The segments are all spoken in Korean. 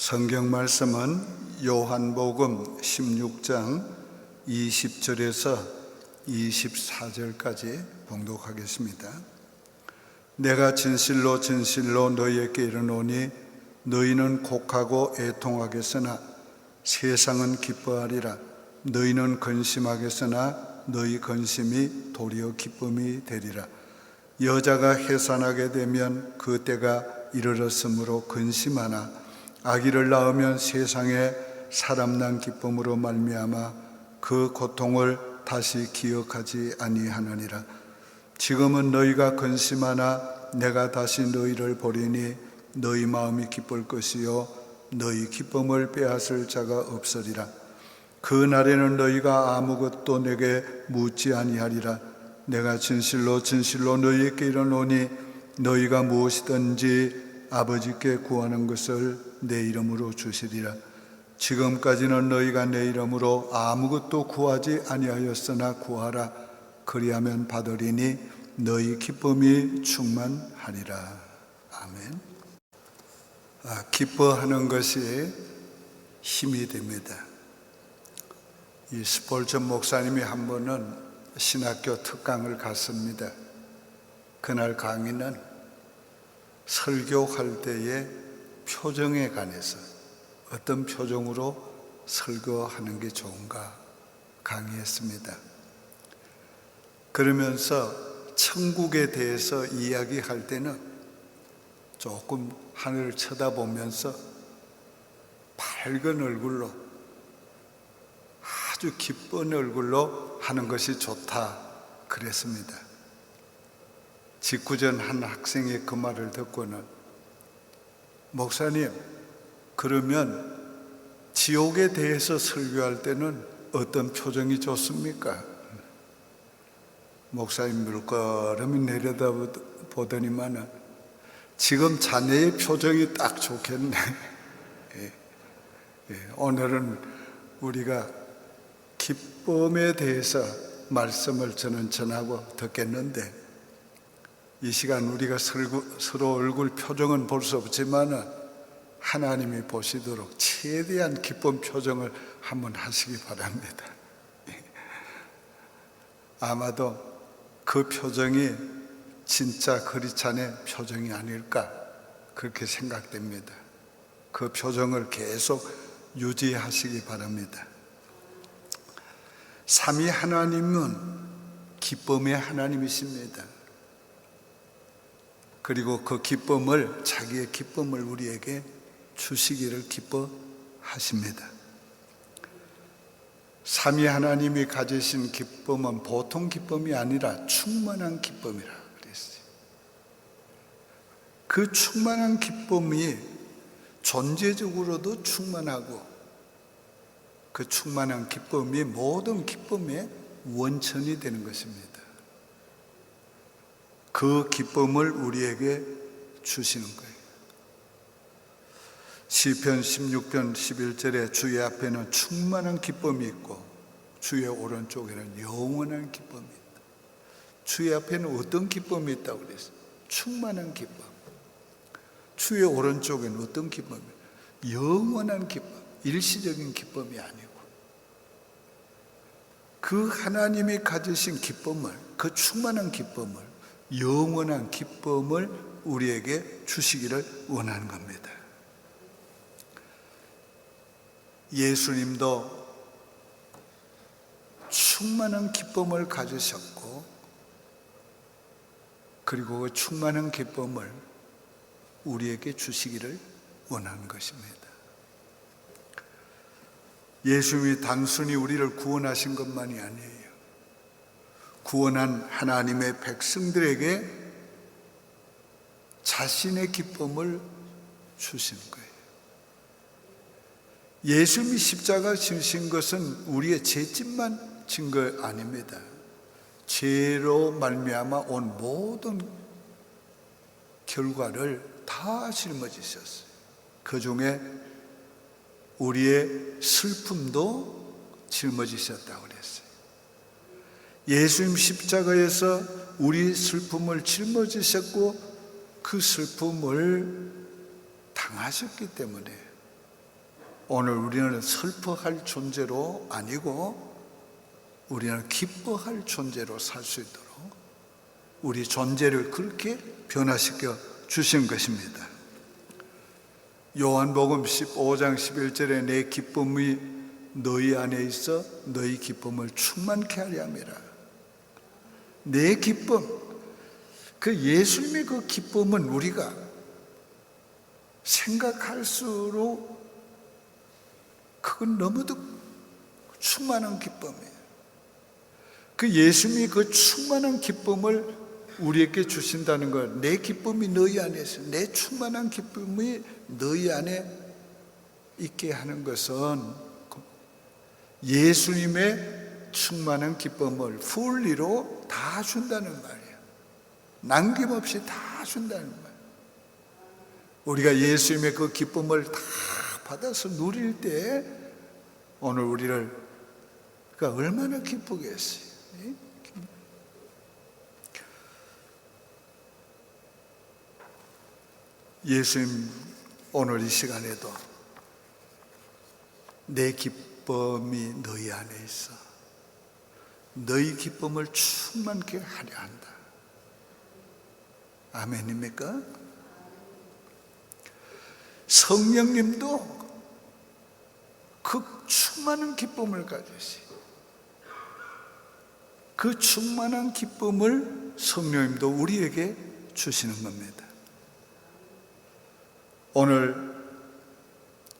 성경 말씀은 요한복음 16장 20절에서 24절까지 봉독하겠습니다. 내가 진실로 진실로 너희에게 이르노니 너희는 곡하고 애통하겠으나 세상은 기뻐하리라. 너희는 근심하겠으나 너희 근심이 도리어 기쁨이 되리라. 여자가 해산하게 되면 그 때가 이르렀으므로 근심하나 아기를 낳으면 세상에 사람 난 기쁨으로 말미암아 그 고통을 다시 기억하지 아니하느니라. 지금은 너희가 근심하나 내가 다시 너희를 보리니 너희 마음이 기쁠 것이요 너희 기쁨을 빼앗을 자가 없으리라. 그 날에는 너희가 아무것도 내게 묻지 아니하리라. 내가 진실로 진실로 너희에게 이르노니 너희가 무엇이든지 아버지께 구하는 것을 내 이름으로 주시리라. 지금까지는 너희가 내 이름으로 아무것도 구하지 아니하였으나 구하라. 그리하면 받으리니 너희 기쁨이 충만하리라. 아멘. 기뻐하는 것이 힘이 됩니다. 이 스폴전 목사님이 한 번은 신학교 특강을 갔습니다. 그날 강의는 설교할 때의 표정에 관해서 어떤 표정으로 설교하는 게 좋은가 강의했습니다. 그러면서 천국에 대해서 이야기할 때는 조금 하늘을 쳐다보면서 밝은 얼굴로 아주 기쁜 얼굴로 하는 것이 좋다 그랬습니다. 직구전 한 학생의 그 말을 듣고는 목사님, 그러면 지옥에 대해서 설교할 때는 어떤 표정이 좋습니까? 목사님 물끄러미 내려다보더니만은 지금 자네의 표정이 딱 좋겠네. 오늘은 우리가 기쁨에 대해서 말씀을 저는 전하고 듣겠는데 이 시간 우리가 서로 얼굴 표정은 볼 수 없지만 하나님이 보시도록 최대한 기쁜 표정을 한번 하시기 바랍니다. 아마도 그 표정이 진짜 그리스도의 표정이 아닐까 그렇게 생각됩니다. 그 표정을 계속 유지하시기 바랍니다. 삼위 하나님은 기쁨의 하나님이십니다. 그리고 그 기쁨을, 자기의 기쁨을 우리에게 주시기를 기뻐하십니다. 삼위 하나님이 가지신 기쁨은 보통 기쁨이 아니라 충만한 기쁨이라 그랬어요. 그 충만한 기쁨이 존재적으로도 충만하고 그 충만한 기쁨이 모든 기쁨의 원천이 되는 것입니다. 그 기쁨을 우리에게 주시는 거예요. 시편 16편 11절에 주의 앞에는 충만한 기쁨이 있고 주의 오른쪽에는 영원한 기쁨이 있다. 주의 앞에는 어떤 기쁨이 있다고 그랬어요? 충만한 기쁨. 주의 오른쪽에는 어떤 기쁨이? 영원한 기쁨. 일시적인 기쁨이 아니고 그 하나님이 가지신 기쁨을, 그 충만한 기쁨을, 영원한 기쁨을 우리에게 주시기를 원하는 겁니다. 예수님도 충만한 기쁨을 가지셨고 그리고 그 충만한 기쁨을 우리에게 주시기를 원하는 것입니다. 예수님이 단순히 우리를 구원하신 것만이 아니에요. 구원한 하나님의 백성들에게 자신의 기쁨을 주시는 거예요. 예수님이 십자가 지신 것은 우리의 죄짐만 진 거 아닙니다. 죄로 말미암아 온 모든 결과를 다 짊어지셨어요. 그 중에 우리의 슬픔도 짊어지셨다고 그랬어요. 예수님 십자가에서 우리 슬픔을 짊어지셨고 그 슬픔을 당하셨기 때문에 오늘 우리는 슬퍼할 존재로 아니고 우리는 기뻐할 존재로 살 수 있도록 우리 존재를 그렇게 변화시켜 주신 것입니다. 요한복음 15장 11절에 내 기쁨이 너희 안에 있어 너희 기쁨을 충만케 하려 함이라. 내 기쁨, 그 예수님의 그 기쁨은 우리가 생각할수록 그건 너무도 충만한 기쁨이에요. 그 예수님이 그 충만한 기쁨을 우리에게 주신다는 것, 내 기쁨이 너희 안에 있어, 내 충만한 기쁨이 너희 안에 있게 하는 것은 예수님의 충만한 기쁨을 풀리로 다 준다는 말이에요. 남김없이 다 준다는 말이에요. 우리가 예수님의 그 기쁨을 다 받아서 누릴 때 오늘 우리를 그러니까 얼마나 기쁘겠어요. 예수님 오늘 이 시간에도 내 기쁨이 너희 안에 있어 너희 기쁨을 충만케 하려 한다. 아멘입니까? 성령님도 그 충만한 기쁨을 가지시, 그 충만한 기쁨을 성령님도 우리에게 주시는 겁니다. 오늘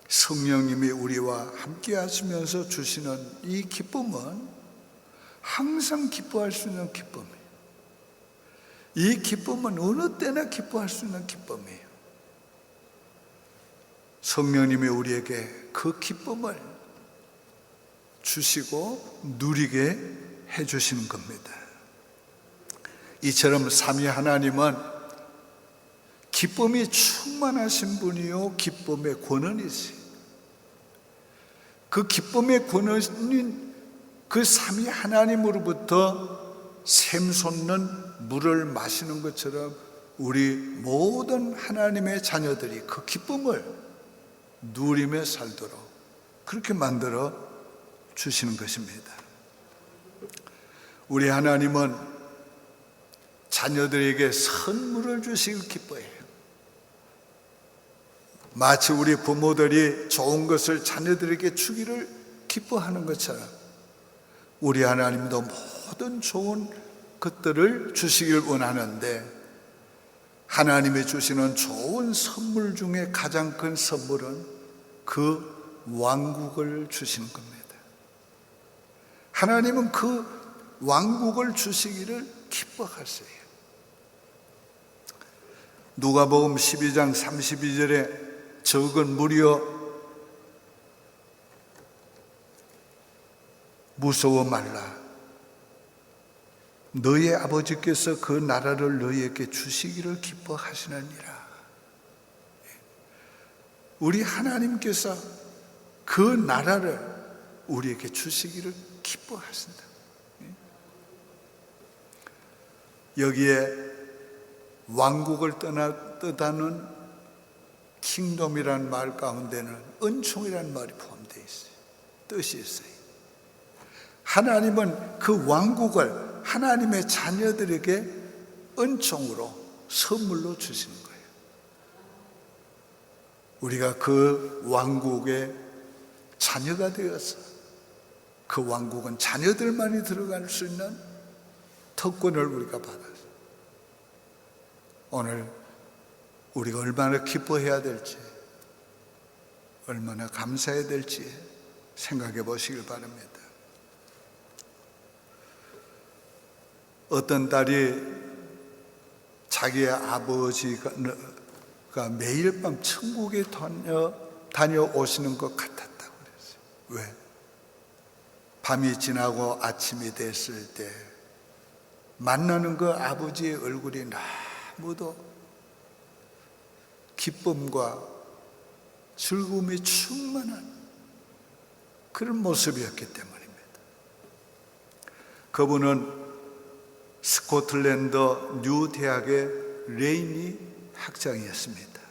성령님이 우리와 함께 하시면서 주시는 이 기쁨은 항상 기뻐할 수 있는 기쁨이에요. 이 기쁨은 어느 때나 기뻐할 수 있는 기쁨이에요. 성령님이 우리에게 그 기쁨을 주시고 누리게 해주시는 겁니다. 이처럼 삼위 하나님은 기쁨이 충만하신 분이요 기쁨의 권원이지. 그 기쁨의 권원인 그 삼위 하나님으로부터 샘솟는 물을 마시는 것처럼 우리 모든 하나님의 자녀들이 그 기쁨을 누리며 살도록 그렇게 만들어 주시는 것입니다. 우리 하나님은 자녀들에게 선물을 주시길 기뻐해요. 마치 우리 부모들이 좋은 것을 자녀들에게 주기를 기뻐하는 것처럼 우리 하나님도 모든 좋은 것들을 주시길 원하는데 하나님이 주시는 좋은 선물 중에 가장 큰 선물은 그 왕국을 주시는 겁니다. 하나님은 그 왕국을 주시기를 기뻐하세요. 누가복음 12장 32절에 적은 무리여 무서워 말라. 너희 아버지께서 그 나라를 너희에게 주시기를 기뻐하시느니라. 우리 하나님께서 그 나라를 우리에게 주시기를 기뻐하신다. 여기에 왕국을 뜻하는 킹덤이라는 말 가운데는 은총이라는 말이 포함되어 있어요. 뜻이 있어요. 하나님은 그 왕국을 하나님의 자녀들에게 은총으로 선물로 주시는 거예요. 우리가 그 왕국의 자녀가 되어서 그 왕국은 자녀들만이 들어갈 수 있는 특권을 우리가 받았어요. 오늘 우리가 얼마나 기뻐해야 될지, 얼마나 감사해야 될지 생각해 보시길 바랍니다. 어떤 딸이 자기의 아버지가 매일 밤 천국에 다녀오시는 것 같았다고 그랬어요. 왜? 밤이 지나고 아침이 됐을 때 만나는 그 아버지의 얼굴이 너무도 기쁨과 즐거움이 충만한 그런 모습이었기 때문입니다. 그분은 스코틀랜드 뉴 대학의 레이니 학장이었습니다.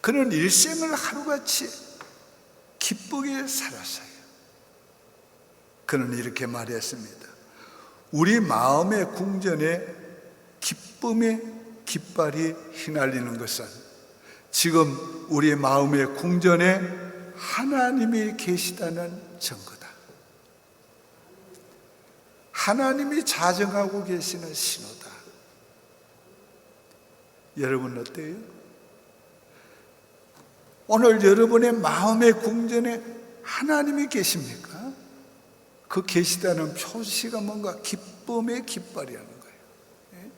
그는 일생을 하루같이 기쁘게 살았어요. 그는 이렇게 말했습니다. 우리 마음의 궁전에 기쁨의 깃발이 휘날리는 것은 지금 우리 마음의 궁전에 하나님이 계시다는 증거다. 하나님이 자정하고 계시는 신호다. 여러분 어때요? 오늘 여러분의 마음의 궁전에 하나님이 계십니까? 그 계시다는 표시가 뭔가 기쁨의 깃발이라는 거예요.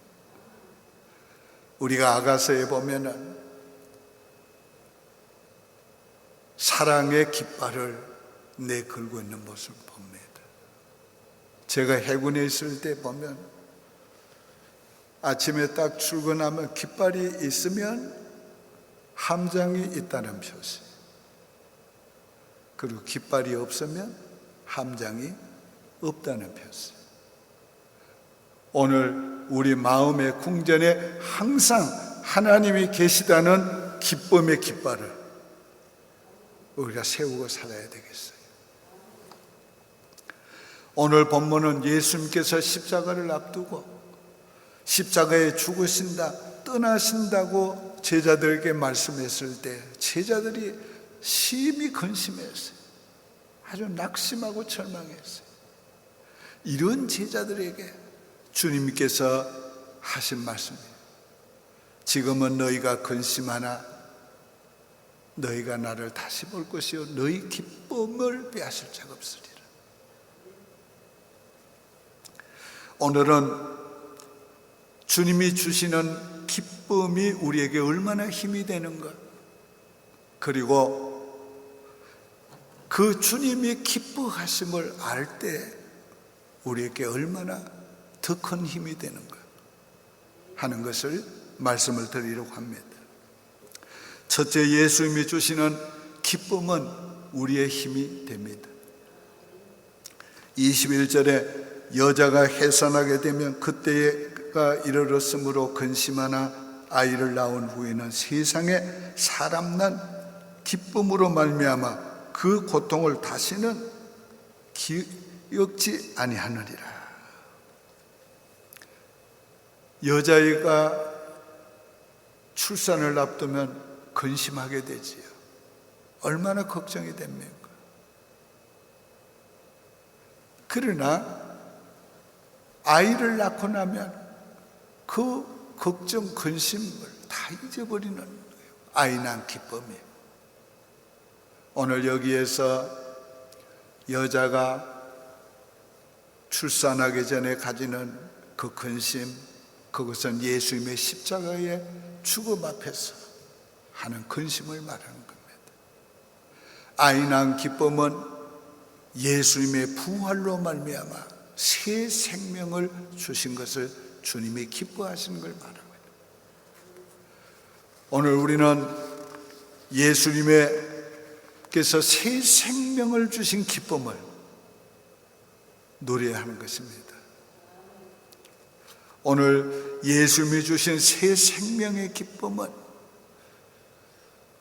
우리가 아가서에 보면은 사랑의 깃발을 내걸고 있는 모습을 봅니다. 제가 해군에 있을 때 보면 아침에 딱 출근하면 깃발이 있으면 함장이 있다는 표시, 그리고 깃발이 없으면 함장이 없다는 표시. 오늘 우리 마음의 궁전에 항상 하나님이 계시다는 기쁨의 깃발을 우리가 세우고 살아야 되겠어요. 오늘 본문은 예수님께서 십자가를 앞두고 십자가에 죽으신다, 떠나신다고 제자들에게 말씀했을 때 제자들이 심히 근심했어요. 아주 낙심하고 절망했어요. 이런 제자들에게 주님께서 하신 말씀이에요. 지금은 너희가 근심하나 너희가 나를 다시 볼 것이요 너희 기쁨을 빼앗을 자가 없으리라. 오늘은 주님이 주시는 기쁨이 우리에게 얼마나 힘이 되는가, 그리고 그 주님이 기뻐하심을 알 때 우리에게 얼마나 더 큰 힘이 되는가 하는 것을 말씀을 드리려고 합니다. 첫째, 예수님이 주시는 기쁨은 우리의 힘이 됩니다. 21절에 여자가 해산하게 되면 그때가 이르렀으므로 근심하나 아이를 낳은 후에는 세상에 사람 난 기쁨으로 말미암아 그 고통을 다시는 기억지 아니하느니라. 여자아이가 출산을 앞두면 근심하게 되지요. 얼마나 걱정이 됩니까? 그러나 아이를 낳고 나면 그 걱정, 근심을 다 잊어버리는 거예요. 아이 낳은 기쁨이. 오늘 여기에서 여자가 출산하기 전에 가지는 그 근심, 그것은 예수님의 십자가의 죽음 앞에서 하는 근심을 말하는 겁니다. 아이 낳은 기쁨은 예수님의 부활로 말미암아 새 생명을 주신 것을 주님이 기뻐하시는 걸 말합니다. 오늘 우리는 예수님께서 새 생명을 주신 기쁨을 누려야 하는 것입니다. 오늘 예수님이 주신 새 생명의 기쁨은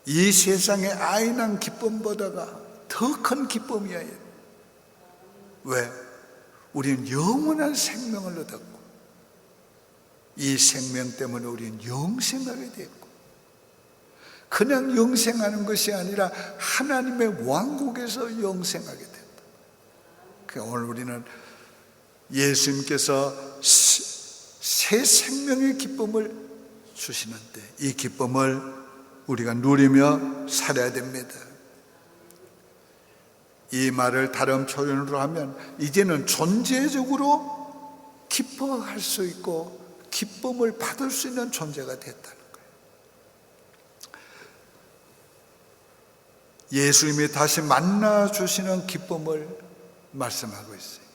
이 세상의 아이 낳은 기쁨보다가 더 큰 기쁨이야. 왜? 우리는 영원한 생명을 얻었고 이 생명 때문에 우리는 영생하게 됐고, 그냥 영생하는 것이 아니라 하나님의 왕국에서 영생하게 된다. 그러니까 오늘 우리는 예수님께서 새 생명의 기쁨을 주시는데 이 기쁨을 우리가 누리며 살아야 됩니다. 이 말을 다른 표현으로 하면 이제는 존재적으로 기뻐할 수 있고 기쁨을 받을 수 있는 존재가 됐다는 거예요. 예수님이 다시 만나 주시는 기쁨을 말씀하고 있어요.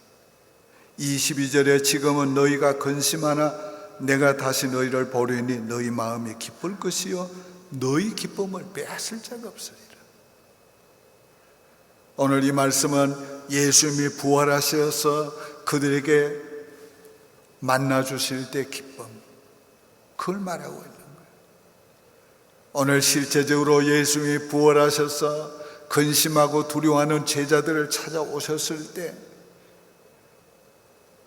22절에 지금은 너희가 근심하나 내가 다시 너희를 보려니 너희 마음이 기쁠 것이요 너희 기쁨을 빼앗을 자가 없으리라. 오늘 이 말씀은 예수님이 부활하셔서 그들에게 만나 주실 때 기쁨, 그걸 말하고 있는 거예요. 오늘 실제적으로 예수님이 부활하셔서 근심하고 두려워하는 제자들을 찾아오셨을 때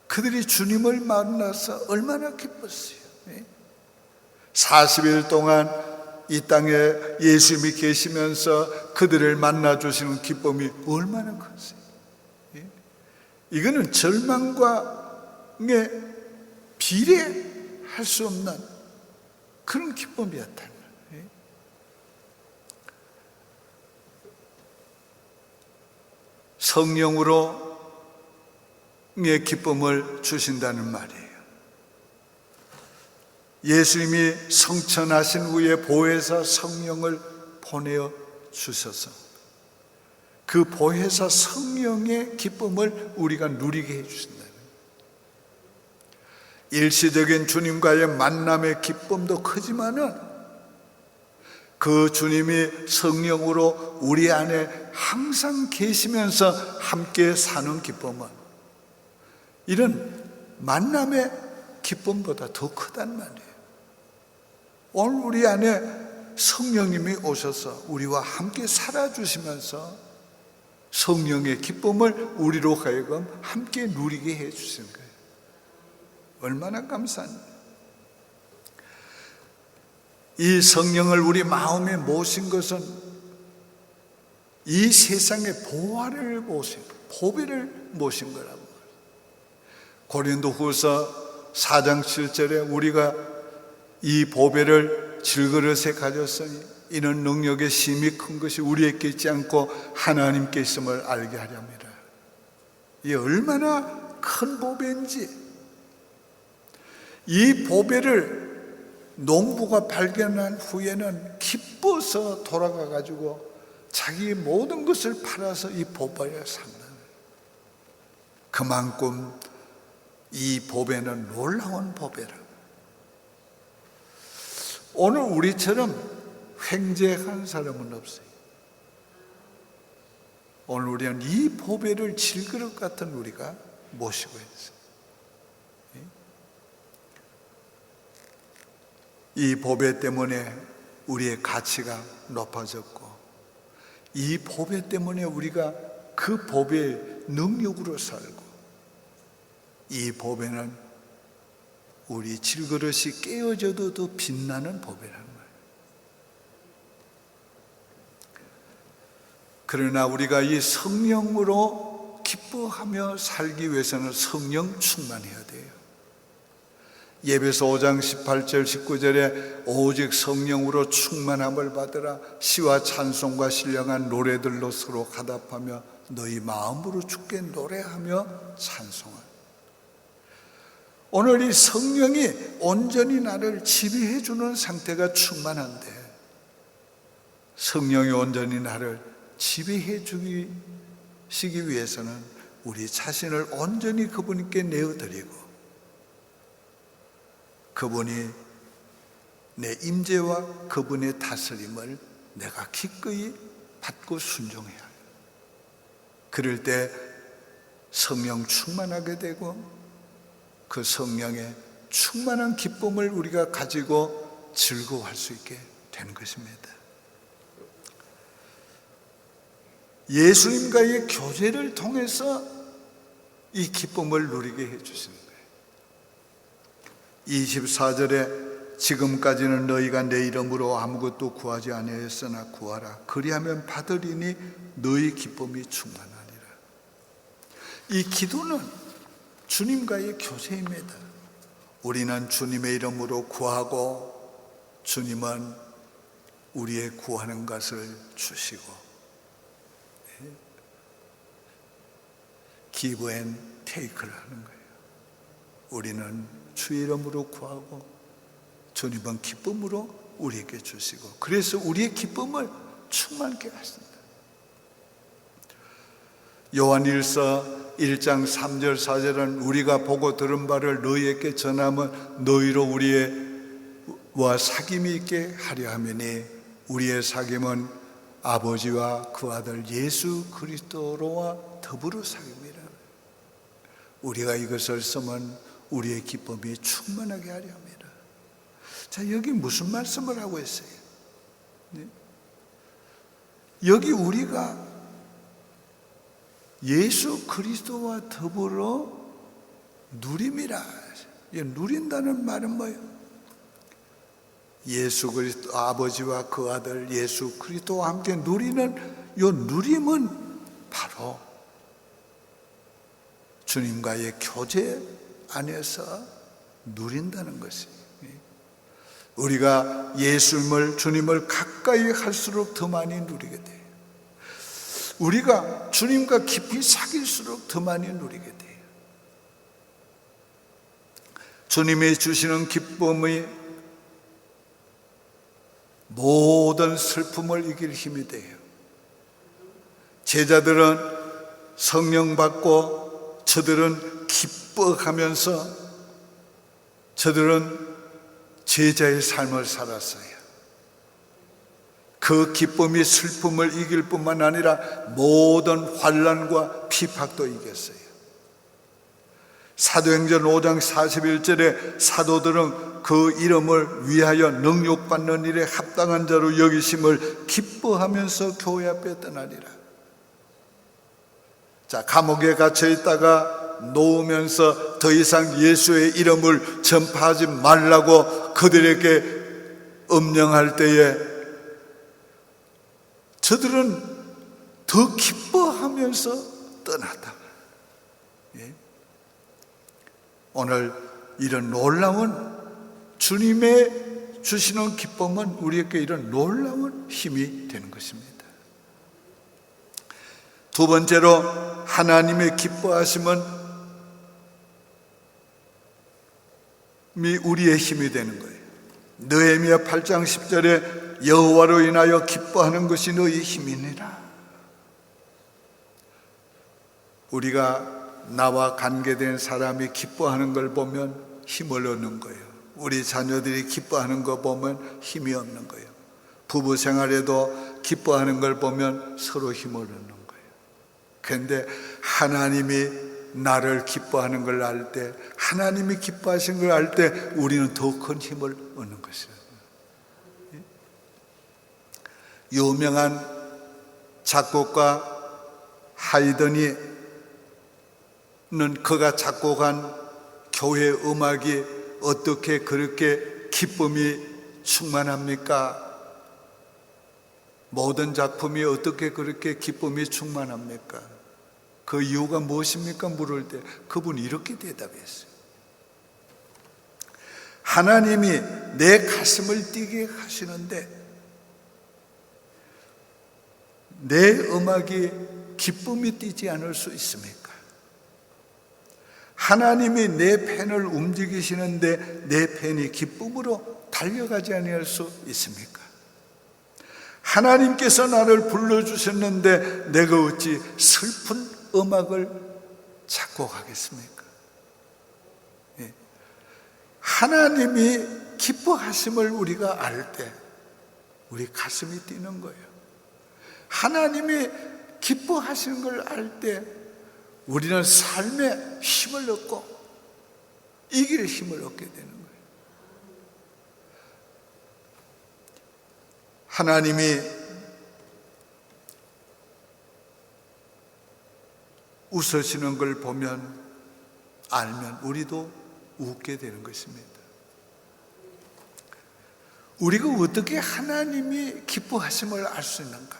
그들이 주님을 만나서 얼마나 기뻤어요. 40일 동안 이 땅에 예수님이 계시면서 그들을 만나주시는 기쁨이 얼마나 컸어요. 이거는 절망과의 비례할 수 없는 그런 기쁨이었다. 성령으로의 기쁨을 주신다는 말이에요. 예수님이 성천하신 후에 보혜사 성령을 보내어 주셔서 그 보혜사 성령의 기쁨을 우리가 누리게 해주신다. 일시적인 주님과의 만남의 기쁨도 크지만은 그 주님이 성령으로 우리 안에 항상 계시면서 함께 사는 기쁨은 이런 만남의 기쁨보다 더 크단 말이에요. 오늘 우리 안에 성령님이 오셔서 우리와 함께 살아주시면서 성령의 기쁨을 우리로 하여금 함께 누리게 해주시는 거예요. 얼마나 감사합니다. 이 성령을 우리 마음에 모신 것은 이 세상의 보화를 모신, 보배를 모신 거라고. 고린도후서 4장 7절에 우리가 이 보배를 질그릇에 가졌으니 이는 능력의 심이 큰 것이 우리에게 있지 않고 하나님께 있음을 알게 하렵니다. 이 얼마나 큰 보배인지, 이 보배를 농부가 발견한 후에는 기뻐서 돌아가 가지고 자기 모든 것을 팔아서 이 보배를 산다. 그만큼 이 보배는 놀라운 보배라. 오늘 우리처럼 횡재한 사람은 없어요. 오늘 우리는 이 보배를 질그릇 같은 우리가 모시고 있어요. 이 보배 때문에 우리의 가치가 높아졌고, 이 보배 때문에 우리가 그 보배의 능력으로 살고, 이 보배는 우리 질그릇이 깨어져도 더 빛나는 보배라는 거예요. 그러나 우리가 이 성령으로 기뻐하며 살기 위해서는 성령 충만해야 돼요. 예배서 5장 18절 19절에 오직 성령으로 충만함을 받으라. 시와 찬송과 신령한 노래들로 서로 화답하며 너희 마음으로 주께 노래하며 찬송하라. 오늘 이 성령이 온전히 나를 지배해 주는 상태가 충만한데, 성령이 온전히 나를 지배해 주시기 위해서는 우리 자신을 온전히 그분께 내어드리고 그분이 내 임재와 그분의 다스림을 내가 기꺼이 받고 순종해야 해요. 그럴 때 성령 충만하게 되고 그 성령의 충만한 기쁨을 우리가 가지고 즐거워할 수 있게 되는 것입니다. 예수님과의 교제를 통해서 이 기쁨을 누리게 해주시는 거예요. 24절에 지금까지는 너희가 내 이름으로 아무것도 구하지 아니하였으나 구하라. 그리하면 받으리니 너희 기쁨이 충만하리라. 이 기도는 주님과의 교제입니다. 우리는 주님의 이름으로 구하고 주님은 우리의 구하는 것을 주시고, give and take를 하는 거예요. 우리는 주의 이름으로 구하고 주님은 기쁨으로 우리에게 주시고, 그래서 우리의 기쁨을 충만케 하십니다. 요한일서 1장 3절 4절은 우리가 보고 들은 바를 너희에게 전하면 너희로 우리와 사귐이 있게 하려 하매니 우리의 사귐은 아버지와 그 아들 예수 그리스도로와 더불어 사귐이라. 우리가 이것을 쓰면 우리의 기쁨이 충만하게 하려 합니다. 자, 여기 무슨 말씀을 하고 있어요? 여기 우리가 예수 그리스도와 더불어 누림이라. 누린다는 말은 뭐예요? 예수 그리스도 아버지와 그 아들 예수 그리스도와 함께 누리는 이 누림은 바로 주님과의 교제 안에서 누린다는 것이에요. 우리가 주님을 가까이 할수록 더 많이 누리게 돼요. 우리가 주님과 깊이 사귈수록 더 많이 누리게 돼요. 주님이 주시는 기쁨이 모든 슬픔을 이길 힘이 돼요. 제자들은 성령 받고 저들은 기뻐하면서 저들은 제자의 삶을 살았어요. 그 기쁨이 슬픔을 이길 뿐만 아니라 모든 환난과 핍박도 이겼어요. 사도행전 5장 41절에 사도들은 그 이름을 위하여 능욕받는 일에 합당한 자로 여기심을 기뻐하면서 교회 앞에 떠나니라. 자, 감옥에 갇혀 있다가 놓으면서 더 이상 예수의 이름을 전파하지 말라고 그들에게 엄령할 때에 저들은 더 기뻐하면서 떠났다. 예? 오늘 이런 놀라운 주님의 주시는 기쁨은 우리에게 이런 놀라운 힘이 되는 것입니다. 두 번째로 하나님의 기뻐하심은 우리의 힘이 되는 거예요. 느헤미야 8장 10절에 여호와로 인하여 기뻐하는 것이 너희 힘이니라. 우리가 나와 관계된 사람이 기뻐하는 걸 보면 힘을 얻는 거예요. 우리 자녀들이 기뻐하는 거 보면 힘이 없는 거예요. 부부 생활에도 기뻐하는 걸 보면 서로 힘을 얻는 거예요. 그런데 하나님이 나를 기뻐하는 걸 알 때, 하나님이 기뻐하신 걸 알 때 우리는 더 큰 힘을 얻는 것이에요. 유명한 작곡가 하이든이는 그가 작곡한 교회 음악이 어떻게 그렇게 기쁨이 충만합니까? 모든 작품이 어떻게 그렇게 기쁨이 충만합니까? 그 이유가 무엇입니까? 물을 때 그분이 이렇게 대답했어요. 하나님이 내 가슴을 뛰게 하시는데 내 음악이 기쁨이 뛰지 않을 수 있습니까? 하나님이 내 펜을 움직이시는데 내 펜이 기쁨으로 달려가지 아니할 수 있습니까? 하나님께서 나를 불러주셨는데 내가 어찌 슬픈 음악을 작곡하겠습니까? 예. 하나님이 기뻐하심을 우리가 알 때 우리 가슴이 뛰는 거예요. 하나님이 기뻐하시는 걸 알 때 우리는 삶에 힘을 얻고 이길 힘을 얻게 되는 거예요. 하나님이 웃으시는 걸 보면 알면 우리도 웃게 되는 것입니다. 우리가 어떻게 하나님이 기뻐하심을 알 수 있는가?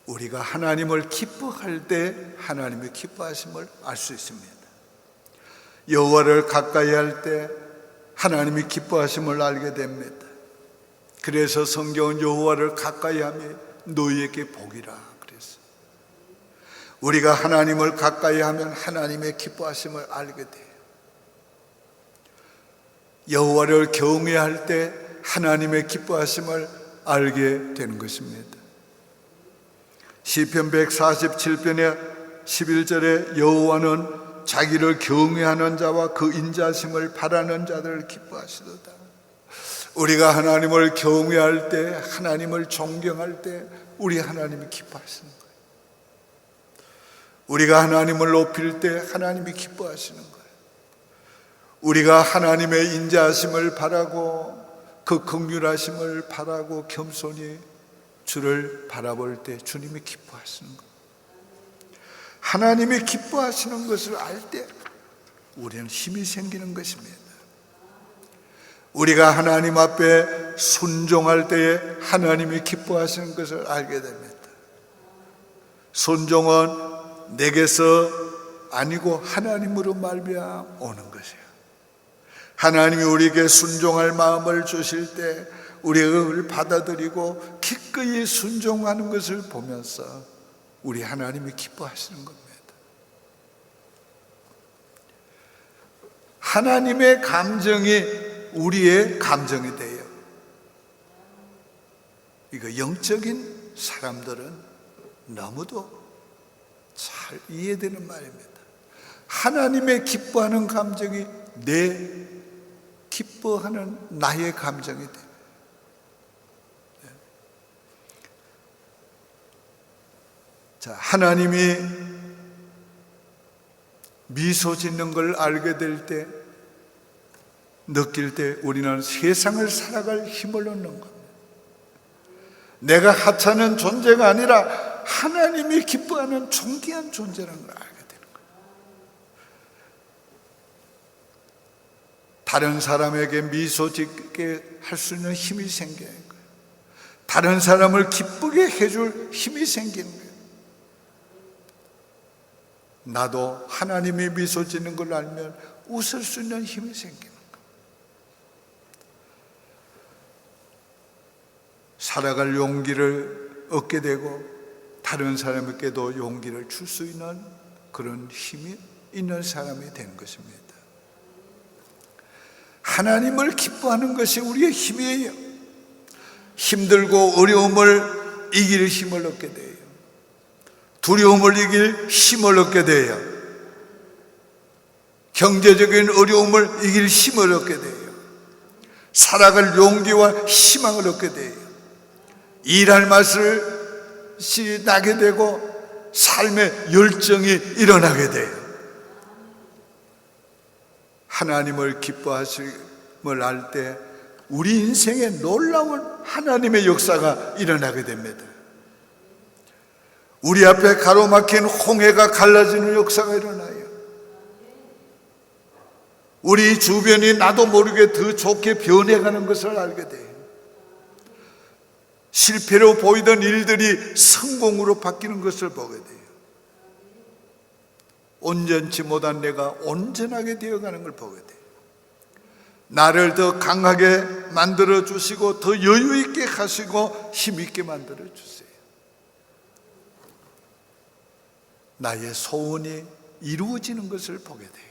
우리가 하나님을 기뻐할 때 하나님의 기뻐하심을 알 수 있습니다. 여호와를 가까이 할 때 하나님이 기뻐하심을 알게 됩니다. 그래서 성경은 여호와를 가까이 하면 너희에게 복이라 그랬어요. 우리가 하나님을 가까이 하면 하나님의 기뻐하심을 알게 돼요. 여호와를 경외할 때 하나님의 기뻐하심을 알게 되는 것입니다. 시편 147편의 11절에 여호와는 자기를 경외하는 자와 그 인자심을 바라는 자들을 기뻐하시도다. 우리가 하나님을 경외할 때, 하나님을 존경할 때 우리 하나님이 기뻐하시는 거예요. 우리가 하나님을 높일 때 하나님이 기뻐하시는 거예요. 우리가 하나님의 인자하심을 바라고 그 긍휼하심을 바라고 겸손히 주를 바라볼 때 주님이 기뻐하시는 것, 하나님이 기뻐하시는 것을 알 때 우리는 힘이 생기는 것입니다. 우리가 하나님 앞에 순종할 때에 하나님이 기뻐하시는 것을 알게 됩니다. 순종은 내게서 아니고 하나님으로 말미암아 오는 것이에요. 하나님이 우리에게 순종할 마음을 주실 때 우리가 그걸 받아들이고 기꺼이 순종하는 것을 보면서 우리 하나님이 기뻐하시는 겁니다. 하나님의 감정이 우리의 감정이 돼요. 이거 영적인 사람들은 너무도 잘 이해되는 말입니다. 하나님의 기뻐하는 감정이 내 기뻐하는 나의 감정이 돼요. 자, 하나님이 미소 짓는 걸 알게 될 때, 느낄 때 우리는 세상을 살아갈 힘을 얻는 겁니다. 내가 하찮은 존재가 아니라 하나님이 기뻐하는 존귀한 존재라는 걸 알게 되는 거예요. 다른 사람에게 미소 짓게 할 수 있는 힘이 생기는 거예요. 다른 사람을 기쁘게 해줄 힘이 생기는 거예요. 나도 하나님이 미소 짓는 걸 알면 웃을 수 있는 힘이 생기는 거예요. 살아갈 용기를 얻게 되고 다른 사람에게도 용기를 줄 수 있는 그런 힘이 있는 사람이 되는 것입니다. 하나님을 기뻐하는 것이 우리의 힘이에요. 힘들고 어려움을 이길 힘을 얻게 돼요. 두려움을 이길 힘을 얻게 돼요. 경제적인 어려움을 이길 힘을 얻게 돼요. 살아갈 용기와 희망을 얻게 돼요. 일할 맛이 나게 되고 삶의 열정이 일어나게 돼요. 하나님을 기뻐하심을 알 때 우리 인생에 놀라운 하나님의 역사가 일어나게 됩니다. 우리 앞에 가로막힌 홍해가 갈라지는 역사가 일어나요. 우리 주변이 나도 모르게 더 좋게 변해가는 것을 알게 돼요. 실패로 보이던 일들이 성공으로 바뀌는 것을 보게 돼요. 온전치 못한 내가 온전하게 되어가는 걸 보게 돼요. 나를 더 강하게 만들어 주시고 더 여유 있게 하시고 힘 있게 만들어 주세요. 나의 소원이 이루어지는 것을 보게 돼요.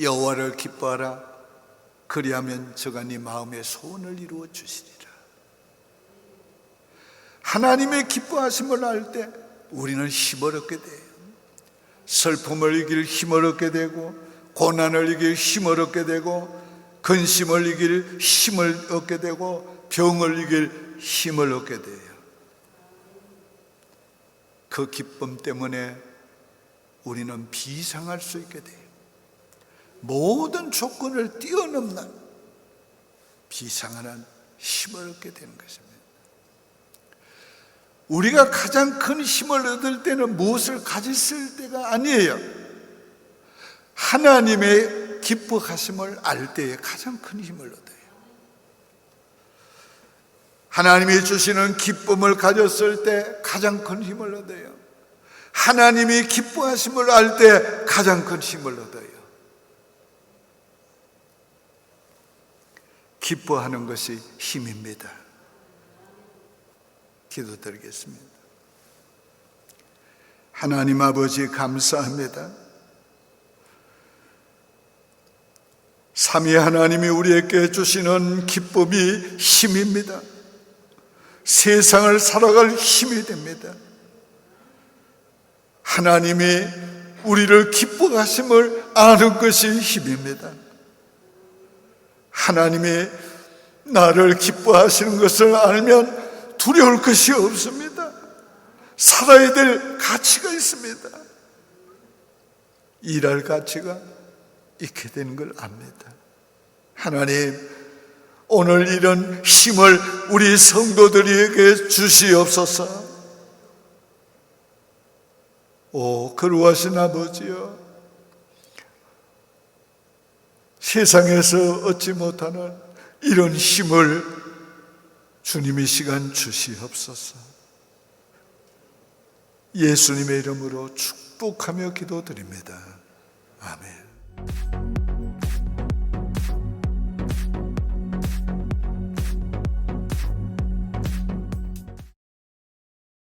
여호와를 기뻐하라. 그리하면 저가 네 마음의 소원을 이루어 주시리라. 하나님의 기뻐하심을 알 때 우리는 힘을 얻게 돼요. 슬픔을 이길 힘을 얻게 되고, 고난을 이길 힘을 얻게 되고, 근심을 이길 힘을 얻게 되고, 병을 이길 힘을 얻게 돼요. 그 기쁨 때문에 우리는 비상할 수 있게 돼요. 모든 조건을 뛰어넘는 비상하는 힘을 얻게 되는 것입니다. 우리가 가장 큰 힘을 얻을 때는 무엇을 가졌을 때가 아니에요. 하나님의 기뻐하심을 알 때에 가장 큰 힘을 얻어요. 하나님이 주시는 기쁨을 가졌을 때 가장 큰 힘을 얻어요. 하나님이 기뻐하심을 알 때 가장 큰 힘을 얻어요. 기뻐하는 것이 힘입니다. 기도드리겠습니다. 하나님 아버지 감사합니다. 삼위 하나님이 우리에게 주시는 기쁨이 힘입니다. 세상을 살아갈 힘이 됩니다. 하나님이 우리를 기뻐하심을 아는 것이 힘입니다. 하나님이 나를 기뻐하시는 것을 알면 두려울 것이 없습니다. 살아야 될 가치가 있습니다. 일할 가치가 있게 되는 걸 압니다. 하나님, 오늘 이런 힘을 우리 성도들에게 주시옵소서. 오, 거룩하신 아버지여, 세상에서 얻지 못하는 이런 힘을 주님 이 시간 주시옵소서. 예수님의 이름으로 축복하며 기도드립니다. 아멘.